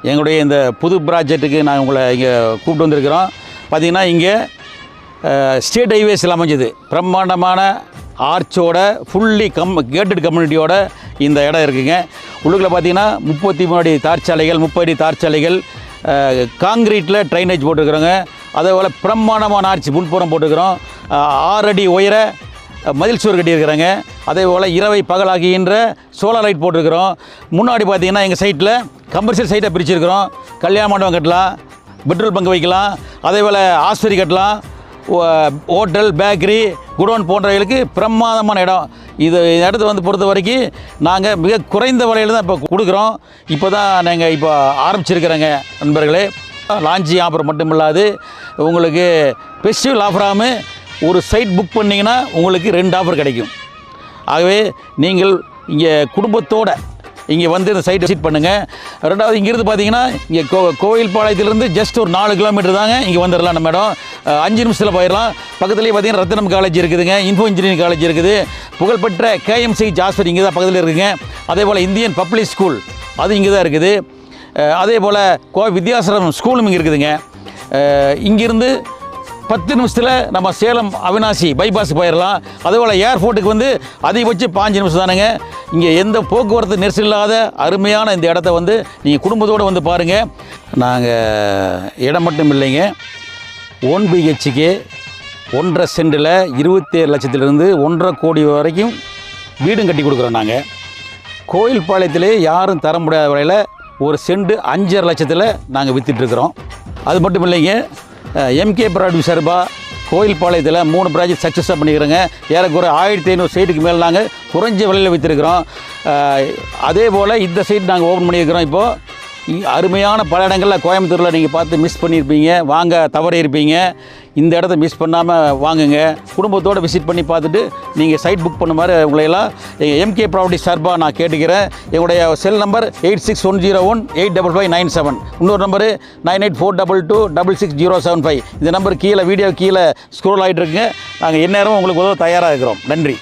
எங்களுடைய இந்த புது ப்ராஜெக்ட்டுக்கு நாங்கள் உங்களை இங்கே கூப்பிட்டு வந்திருக்கிறோம். பார்த்திங்கன்னா இங்கே ஸ்டேட் ஹைவேஸில் அமைஞ்சது பிரம்மாண்டமான ஆர்ச்சோட ஃபுல்லி கேட்டட் கம்யூனிட்டியோட இந்த இடம் இருக்குங்க. உள்ளுக்குள்ளே பார்த்திங்கன்னா 33 அடி தார்ச்சாலைகள், 30 அடி தார்ச்சாலைகள், காங்கிரீட்டில் ட்ரைனேஜ் போட்டுருக்குறோங்க. அதே போல் பிரம்மாண்டமான ஆர்ச்சி முன்புறம் போட்டுருக்குறோம். 6 அடி உயர மதில் சுவர் கட்டியிருக்கிறாங்க. அதே போல் இரவை பகலாகின்ற சோலார் லைட் போட்டிருக்கிறோம். முன்னாடி பார்த்திங்கன்னா எங்கள் சைட்டில் கமர்ஷியல் சைட்டை பிரிச்சுருக்கிறோம். கல்யாண மண்டபம் கட்டலாம், பெட்ரோல் பங்கு வைக்கலாம், அதே போல் ஆஸ்பத்திரி கட்டலாம், ஹோட்டல், பேக்கரி, குடோன் போன்றவர்களுக்கு பிரமாதமான இடம். இது இடத்த வந்து பொறுத்த வரைக்கும் நாங்கள் மிக குறைந்த விலையில் தான் இப்போ கொடுக்குறோம். இப்போ தான் நாங்கள் இப்போ ஆரம்பிச்சிருக்கிறோங்க நண்பர்களே. லான்ச்சி ஆஃபர் மட்டும் இல்லாது உங்களுக்கு ஃபெஸ்டிவல் ஆஃபராகவும் ஒரு சைட் புக் பண்ணிங்கன்னா உங்களுக்கு 2 ஆஃபர் கிடைக்கும். ஆகவே நீங்கள் இங்கே குடும்பத்தோடு இங்கே வந்து இந்த சைட் விசிட் பண்ணுங்கள். ரெண்டாவது இங்கேருந்து பார்த்தீங்கன்னா இங்கே கோவில்பாளையத்திலேருந்து ஜஸ்ட் ஒரு 4 கிலோமீட்டர் தாங்க. இங்கே வந்துடலாம் நம்ம இடம். 5 நிமிஷத்தில் போயிடலாம். பக்கத்துலேயே பார்த்தீங்கன்னா ரத்தினம் காலேஜ் இருக்குதுங்க, இன்ஃபோ இன்ஜினியரிங் காலேஜ் இருக்குது, புகழ்பெற்ற KMC ஹாஸ்பிட்டல் இங்கே தான் பக்கத்தில் இருக்குதுங்க. அதே போல் இந்தியன் பப்ளிக் ஸ்கூல் அது இங்கே தான் இருக்குது. அதே போல் வித்யாசிரமம் ஸ்கூலும் இங்கே இருக்குதுங்க. இங்கேருந்து 10 நிமிஷத்தில் நம்ம சேலம் அவினாசி பைபாஸ் போயிடலாம். அதேபோல் ஏர்போர்ட்டுக்கு வந்து அதிகபட்சம் 5 நிமிஷம் தானுங்க. இங்கே எந்த போக்குவரத்து நெரிசல் இல்லாத அருமையான இந்த இடத்த வந்து நீங்கள் குடும்பத்தோடு வந்து பாருங்கள். நாங்கள் இடம் மட்டும் இல்லைங்க, 1 BHK 1.5 சென்டில் 27 லட்சத்திலிருந்து 1.5 கோடி வரைக்கும் வீடும் கட்டி கொடுக்குறோம். நாங்கள் கோயில்பாளையத்திலே யாரும் தர முடியாத வரையில் 1 சென்ட் 5.5 லட்சத்தில் நாங்கள் விற்றுட்ருக்குறோம். அது மட்டும் இல்லைங்க, MK ப்ராடக்ட் சார்பாக கோயில்பாளையத்தில் 3 ப்ராஜெக்ட் சக்ஸஸாக பண்ணிக்கிறோங்க. ஏறக்குறை 1500 சைட்டுக்கு மேலே நாங்கள் குறைஞ்ச விலையில் விற்றுருக்கிறோம். அதே போல் இந்த சைட் நாங்கள் ஓப்பன் பண்ணியிருக்கிறோம். இப்போது அருமையான பல இடங்களில் கோயம்புத்தூரில் நீங்கள் பார்த்து மிஸ் பண்ணியிருப்பீங்க, வாங்க தவறி இருப்பீங்க. இந்த இடத்த மிஸ் பண்ணாமல் வாங்குங்க. குடும்பத்தோடு விசிட் பண்ணி பார்த்துட்டு நீங்கள் சைட் புக் பண்ண மாதிரி உங்களையெல்லாம் எங்கள் MK ப்ராப்பர்ட்டி சார்பாக நான் கேட்டுக்கிறேன். எங்களுடைய செல் நம்பர் 8610185597. இன்னொரு நம்பரு 9842266075. இந்த நம்பர் கீழே வீடியோ கீழே ஸ்க்ரோல் ஆகிட்டு இருக்குங்க. நாங்கள் எந்நேரமும் உங்களுக்கு உதவ தயாராக இருக்கிறோம். நன்றி.